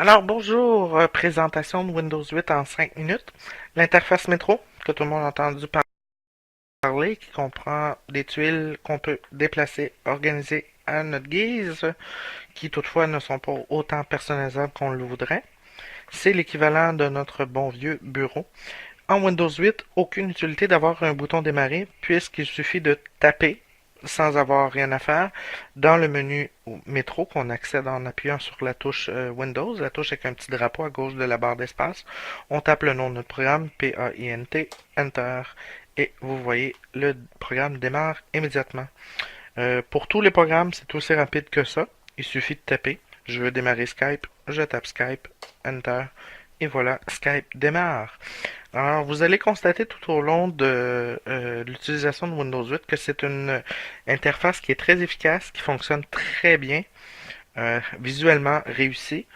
Alors bonjour, présentation de Windows 8 en 5 minutes. L'interface métro, que tout le monde a entendu parler, qui comprend des tuiles qu'on peut déplacer, organiser à notre guise, qui toutefois ne sont pas autant personnalisables qu'on le voudrait. C'est l'équivalent de notre bon vieux bureau. En Windows 8, aucune utilité d'avoir un bouton démarrer, puisqu'il suffit de taper sans avoir rien à faire dans le menu métro qu'on accède en appuyant sur la touche Windows, la touche avec un petit drapeau à gauche de la barre d'espace. On tape le nom de notre programme, P-A-I-N-T, Enter, et vous voyez le programme démarre immédiatement. Pour tous les programmes, c'est aussi rapide que ça. Il suffit de taper. Je veux démarrer Skype, je tape Skype, Enter, et voilà, Skype démarre. Alors, vous allez constater tout au long de l'utilisation de Windows 8 que c'est une interface qui est très efficace, qui fonctionne très bien, visuellement réussie,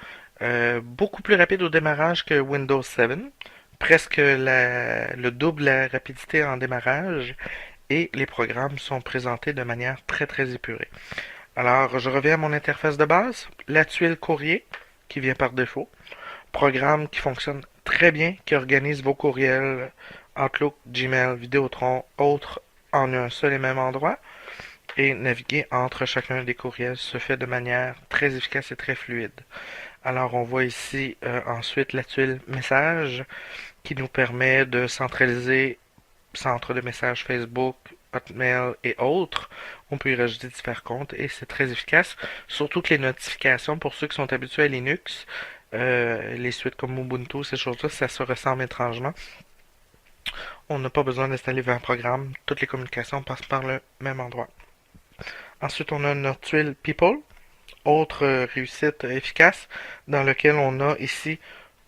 beaucoup plus rapide au démarrage que Windows 7, presque le double la rapidité en démarrage, et les programmes sont présentés de manière très très épurée. Alors, je reviens à mon interface de base, la tuile courrier, qui vient par défaut, programme qui fonctionne très bien, qui organise vos courriels Outlook, Gmail, Vidéotron, autres en un seul et même endroit. Et naviguer entre chacun des courriels se fait de manière très efficace et très fluide. Alors on voit ici ensuite la tuile message qui nous permet de centraliser centre de messages Facebook, Hotmail et autres. On peut y rajouter divers comptes et c'est très efficace. Surtout que les notifications, pour ceux qui sont habitués à Linux, les suites comme Ubuntu, ces choses-là, ça se ressemble étrangement. On n'a pas besoin d'installer 20 programmes. Toutes les communications passent par le même endroit. Ensuite, on a notre tuile People, autre réussite efficace, dans lequel on a ici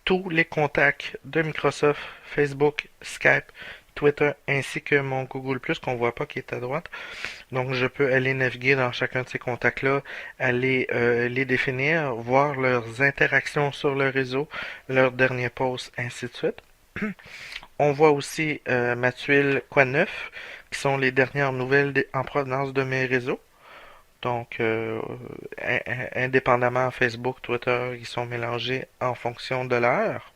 tous les contacts de Microsoft, Facebook, Skype, Twitter, ainsi que mon Google Plus qu'on voit pas qui est à droite. Donc je peux aller naviguer dans chacun de ces contacts-là, aller les définir, voir leurs interactions sur le réseau, leurs derniers posts, ainsi de suite. On voit aussi ma tuile Quoi de neuf, qui sont les dernières nouvelles en provenance de mes réseaux. Donc, indépendamment Facebook, Twitter, ils sont mélangés en fonction de l'heure.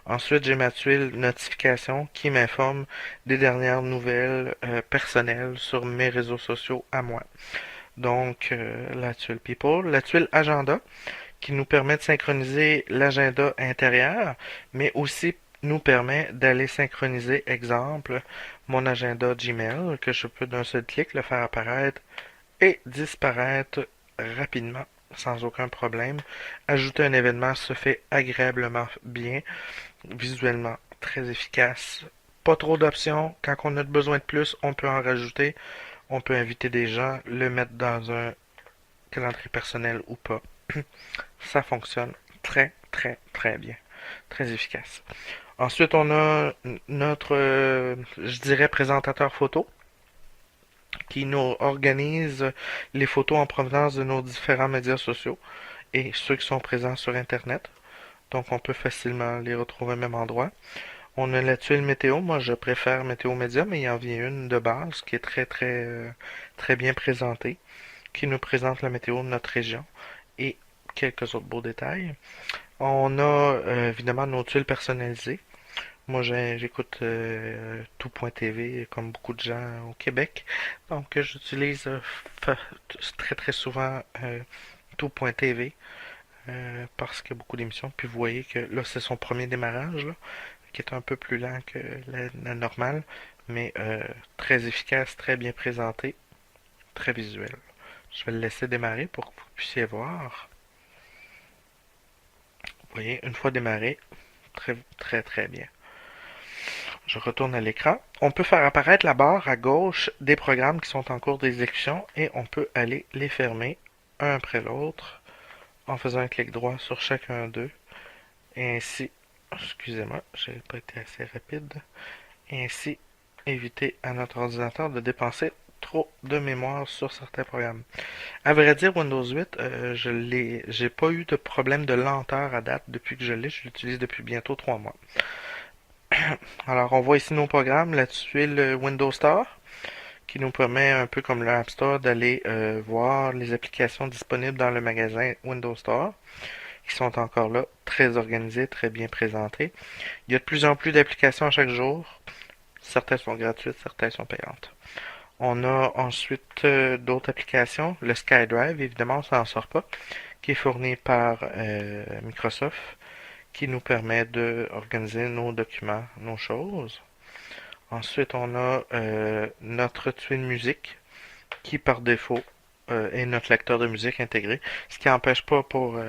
Ensuite, j'ai ma tuile notification qui m'informe des dernières nouvelles personnelles sur mes réseaux sociaux à moi. Donc, la tuile People, la tuile Agenda qui nous permet de synchroniser l'agenda intérieur, mais aussi nous permet d'aller synchroniser, exemple, mon agenda Gmail, que je peux d'un seul clic le faire apparaître et disparaître rapidement, sans aucun problème. Ajouter un événement se fait agréablement bien, visuellement très efficace. Pas trop d'options. Quand on a besoin de plus, on peut en rajouter. On peut inviter des gens, le mettre dans un calendrier personnel ou pas. Ça fonctionne très très très bien. Très efficace. Ensuite, on a notre, je dirais, présentateur photo qui nous organise les photos en provenance de nos différents médias sociaux et ceux qui sont présents sur Internet. Donc, on peut facilement les retrouver au même endroit. On a la tuile météo. Moi, je préfère Météo Média, mais il en vient une de base qui est très, très, très bien présentée, qui nous présente la météo de notre région et quelques autres beaux détails. On a évidemment nos tuiles personnalisées. Moi, j'écoute tout.tv comme beaucoup de gens au Québec. Donc, j'utilise très très souvent tout.tv parce qu'il y a beaucoup d'émissions. Puis vous voyez que là, c'est son premier démarrage, là, qui est un peu plus lent que la normale, mais très efficace, très bien présenté, très visuel. Je vais le laisser démarrer pour que vous puissiez voir. Vous voyez, une fois démarré, très très très bien. Je retourne à l'écran. On peut faire apparaître la barre à gauche des programmes qui sont en cours d'exécution et on peut aller les fermer un après l'autre en faisant un clic droit sur chacun d'eux. Et ainsi, excusez-moi, j'ai pas été assez rapide. Et ainsi, éviter à notre ordinateur de dépenser trop de mémoire sur certains programmes. À vrai dire, Windows 8, j'ai pas eu de problème de lenteur à date depuis que je l'ai. Je l'utilise depuis bientôt 3 mois. Alors, on voit ici nos programmes, la tuile Windows Store, qui nous permet, un peu comme le App Store, d'aller voir les applications disponibles dans le magasin Windows Store, qui sont encore là, très organisés, très bien présentés. Il y a de plus en plus d'applications à chaque jour. Certaines sont gratuites, certaines sont payantes. On a ensuite d'autres applications. Le SkyDrive, évidemment, on s'en sort pas, qui est fourni par Microsoft, qui nous permet d'organiser nos documents, nos choses. Ensuite, on a notre tuile musique, qui par défaut est notre lecteur de musique intégré, ce qui n'empêche pas pour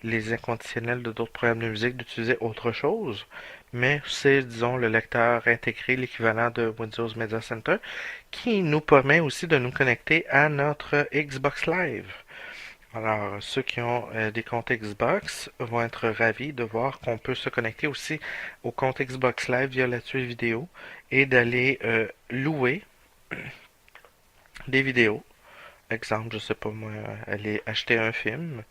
les inconditionnels de d'autres programmes de musique d'utiliser autre chose, mais c'est, disons, le lecteur intégré, l'équivalent de Windows Media Center, qui nous permet aussi de nous connecter à notre Xbox Live. Alors, ceux qui ont des comptes Xbox vont être ravis de voir qu'on peut se connecter aussi au compte Xbox Live via la tuile vidéo et d'aller louer des vidéos. Exemple, je sais pas moi, aller acheter un film.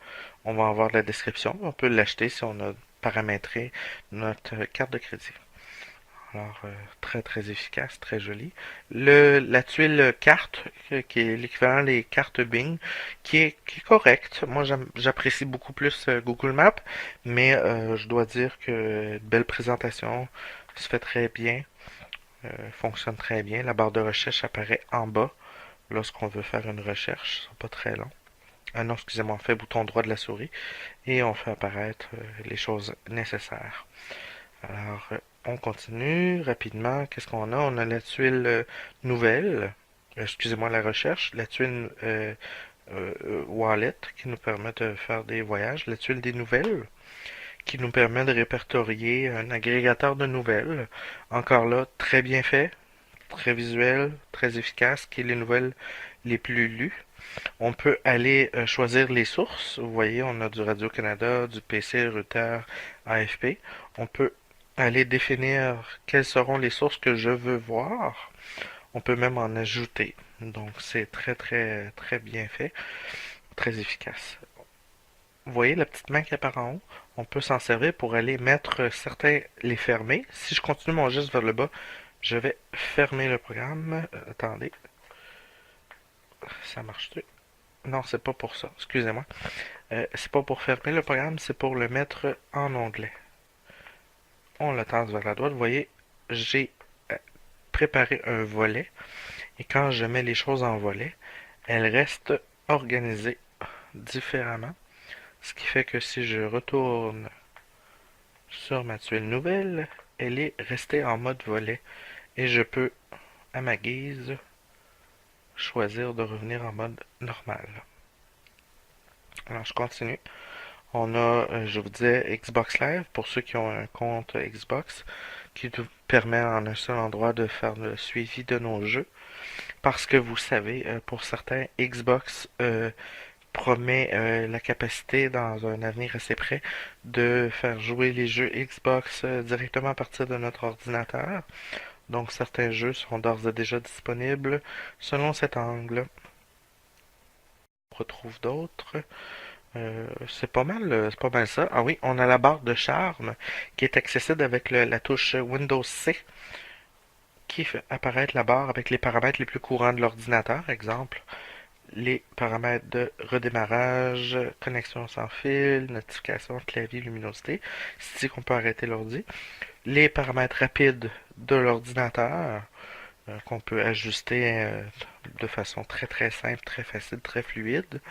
On va avoir la description. On peut l'acheter si on a paramétré notre carte de crédit. Alors, très très efficace, très joli. La tuile carte, qui est l'équivalent des cartes Bing, qui est correcte. Moi, j'apprécie beaucoup plus Google Maps, mais je dois dire que belle présentation, se fait très bien, fonctionne très bien. La barre de recherche apparaît en bas lorsqu'on veut faire une recherche. C'est pas très long. Ah non, excusez-moi, on fait bouton droit de la souris et on fait apparaître les choses nécessaires. Alors, on continue rapidement. Qu'est-ce qu'on a? On a la tuile nouvelle, excusez-moi la recherche, la tuile wallet qui nous permet de faire des voyages, la tuile des nouvelles qui nous permet de répertorier un agrégateur de nouvelles. Encore là, très bien fait, très visuel, très efficace, qui est les nouvelles les plus lues. On peut aller choisir les sources. Vous voyez, on a du Radio-Canada, du PC, Reuters, AFP. On peut aller définir quelles seront les sources que je veux voir. On peut même en ajouter. Donc c'est très très très bien fait, très efficace. Vous voyez la petite main qui apparaît en haut? On peut s'en servir pour aller mettre certains, les fermer. Si je continue mon geste vers le bas, je vais fermer le programme. Attendez, ça marche-tu? Non, c'est pas pour ça. Excusez-moi. C'est pas pour fermer le programme, c'est pour le mettre en onglet. On le tasse vers la droite. Vous voyez, j'ai préparé un volet. Et quand je mets les choses en volet, elles restent organisées différemment. Ce qui fait que si je retourne sur ma tuile nouvelle, elle est restée en mode volet. Et je peux, à ma guise, choisir de revenir en mode normal. Alors je continue. On a, je vous disais, Xbox Live pour ceux qui ont un compte Xbox qui nous permet en un seul endroit de faire le suivi de nos jeux. Parce que vous savez, pour certains, Xbox promet la capacité dans un avenir assez près de faire jouer les jeux Xbox directement à partir de notre ordinateur. Donc certains jeux sont d'ores et déjà disponibles selon cet angle. On retrouve d'autres. C'est pas mal ça. Ah oui, on a la barre de charme qui est accessible avec la touche Windows C qui fait apparaître la barre avec les paramètres les plus courants de l'ordinateur. Exemple, les paramètres de redémarrage, connexion sans fil, notification, clavier, luminosité. C'est qu'on peut arrêter l'ordi. Les paramètres rapides de l'ordinateur qu'on peut ajuster de façon très très simple, très facile, très fluide.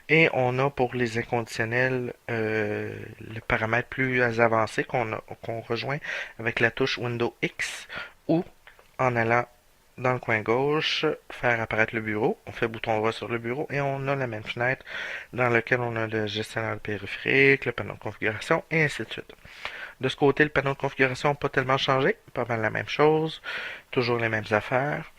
Et on a pour les inconditionnels le paramètre plus avancé qu'on rejoint avec la touche Windows X ou en allant dans le coin gauche, faire apparaître le bureau. On fait bouton droit sur le bureau et on a la même fenêtre dans laquelle on a le gestionnaire périphérique, le panneau de configuration et ainsi de suite. De ce côté, le panneau de configuration n'a pas tellement changé, pas mal la même chose, toujours les mêmes affaires.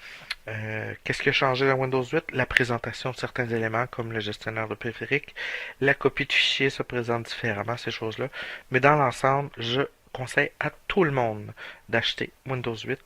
Qu'est-ce qui a changé dans Windows 8? La présentation de certains éléments comme le gestionnaire de périphérique. La copie de fichier se présente différemment, ces choses-là. Mais dans l'ensemble, je conseille à tout le monde d'acheter Windows 8